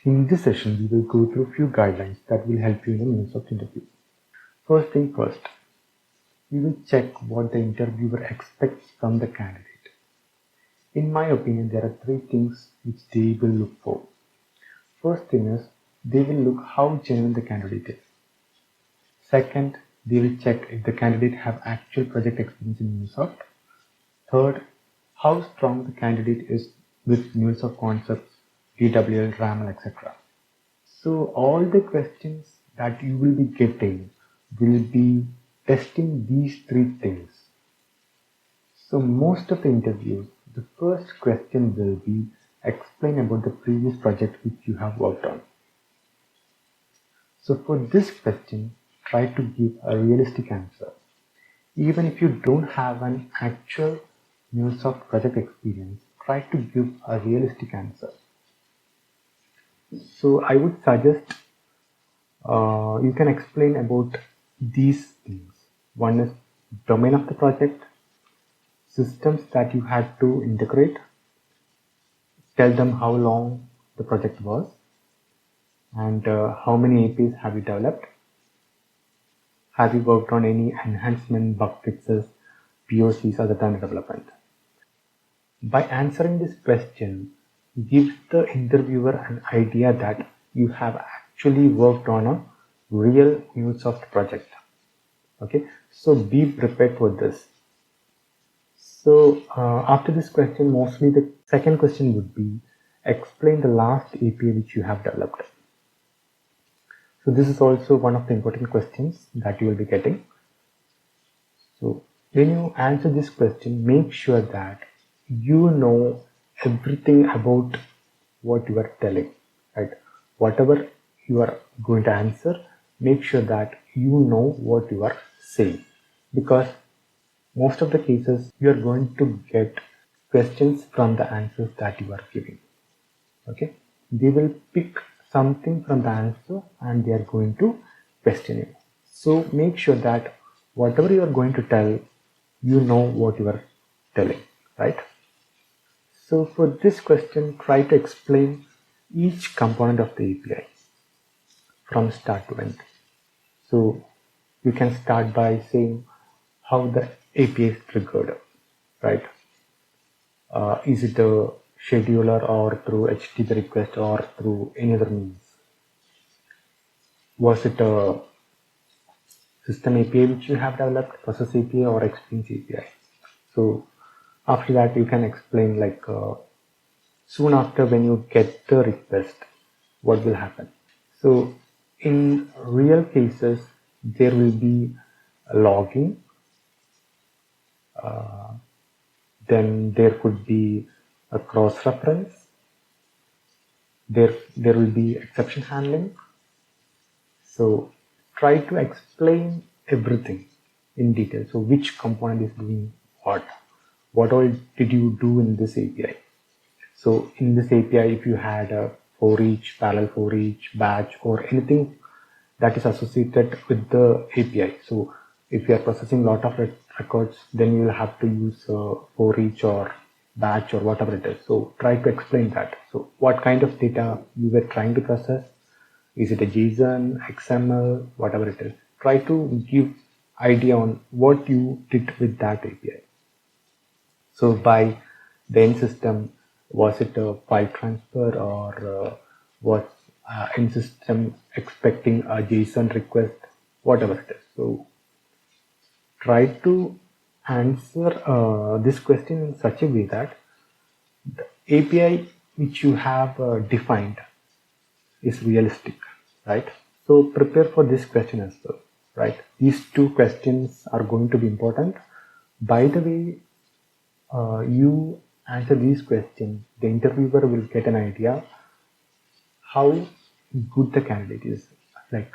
In this session, we will go through a few guidelines that will help you in a Mulesoft interview. First thing first, we will check what the interviewer expects from the candidate. In my opinion, there are three things which they will look for. First thing is, they will look how genuine the candidate is. Second, they will check if the candidate have actual project experience in Mulesoft. Third, how strong the candidate is with Mulesoft concepts, DWL, RAML, etc. So all the questions that you will be getting will be testing these three things. So most of the interviews, the first question will be explain about the previous project which you have worked on. So for this question, try to give a realistic answer. Even if you don't have an actual Mulesoft project experience, try to give a realistic answer. So I would suggest you can explain about these things. One is domain of the project, systems that you had to integrate, tell them how long the project was, and how many APIs have you developed. Have you worked on any enhancement, bug fixes, POCs other than development? By answering this question, gives the interviewer an idea that you have actually worked on a real Mulesoft project. Okay, so be prepared for this. So after this question, mostly the second question would be explain the last API which you have developed. So this is also one of the important questions that you will be getting. So when you answer this question, make sure that you know everything about what you are telling, right? Whatever you are going to answer, make sure that you know what you are saying, because most of the cases you are going to get questions from the answers that you are giving. Okay, they will pick something from the answer and they are going to question you. So make sure that whatever you are going to tell, you know what you are telling, right? So for this question, try to explain each component of the API from start to end. So you can start by saying how the API is triggered, right? Is it a scheduler or through HTTP request or through any other means? Was it a system API which you have developed, process API or experience API? So after that, you can explain like soon after when you get the request, what will happen. So in real cases, there will be a logging, then there could be a cross-reference, there will be exception handling. So try to explain everything in detail. So which component is doing what all did you do in this API? So in this API, if you had a for each, parallel for each, batch, or anything that is associated with the API. So if you are processing a lot of records, then you will have to use for each or batch or whatever it is. So try to explain that. So what kind of data you were trying to process? Is it a JSON, XML, whatever it is? Try to give idea on what you did with that API. So by the end system, was it a file transfer or was end system expecting a JSON request, whatever it is? So try to answer this question in such a way that the API which you have defined is realistic, right? So prepare for this question as well, right? These two questions are going to be important. By the way, you answer these questions, the interviewer will get an idea how good the candidate is. Like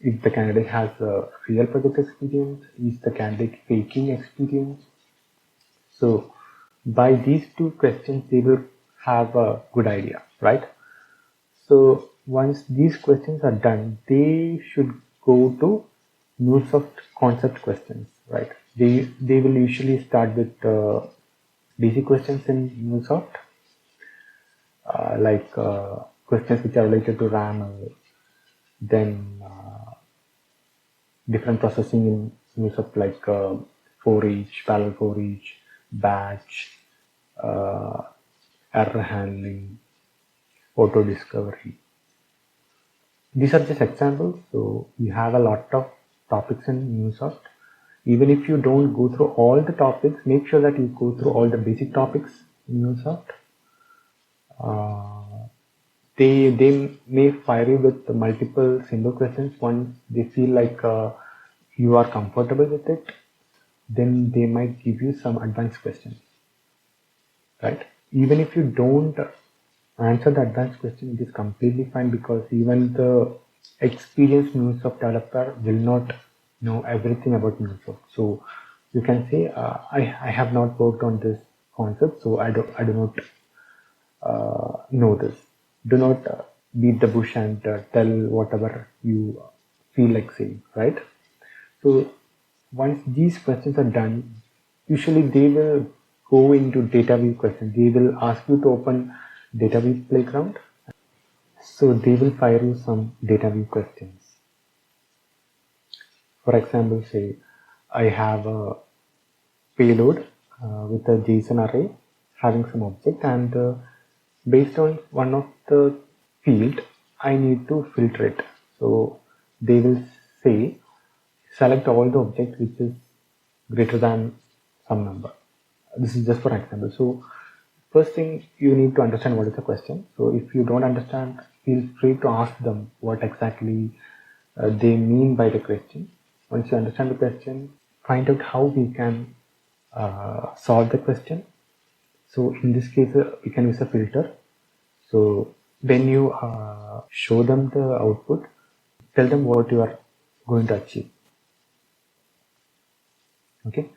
if the candidate has a real project experience, is the candidate faking experience? So by these two questions, they will have a good idea, right? So once these questions are done, they should go to Mulesoft concept questions, right? They will usually start with DC questions in Mulesoft, like questions which are related to RAM, then different processing in Mulesoft like for each, parallel for each, batch, uh, error handling, auto discovery. These are just examples. So you have a lot of topics in Mulesoft. Even if you don't go through all the topics, make sure that you go through all the basic topics in Mulesoft. They may fire you with multiple simple questions. Once they feel like you are comfortable with it, then they might give you some advanced questions, right? Even if you don't answer the advanced question, it is completely fine, because even the experienced Mulesoft developer will not know everything about Mulesoft. So you can say, I have not worked on this concept, so I do not know this. Do not beat the bush and tell whatever you feel like saying, right? So once these questions are done, usually they will go into DataWeave questions. They will ask you to open DataWeave playground. So they will fire you some DataWeave questions. For example, say I have a payload with a JSON array having some object, and based on one of the field, I need to filter it. So they will say select all the objects which is greater than some number. This is just for example. So first thing, you need to understand what is the question. So if you don't understand, feel free to ask them what exactly they mean by the question. Once you understand the question, find out how we can solve the question. So in this case, we can use a filter. So when you show them the output, tell them what you are going to achieve. Okay.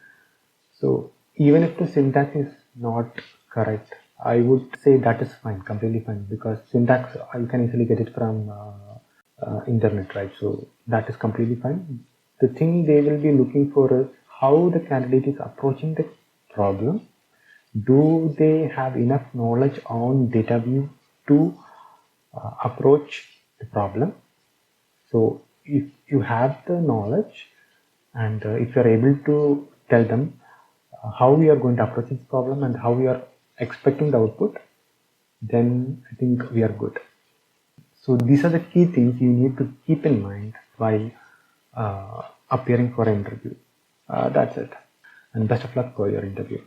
So even if the syntax is not correct, I would say that is fine, completely fine, because syntax you can easily get it from internet, right? So that is completely fine. The thing they will be looking for is how the candidate is approaching the problem. Do they have enough knowledge on DataWeave to approach the problem? So if you have the knowledge, and if you are able to tell them how we are going to approach this problem and how we are expecting the output, then I think we are good. So these are the key things you need to keep in mind while appearing for an interview. That's it. And best of luck for your interview.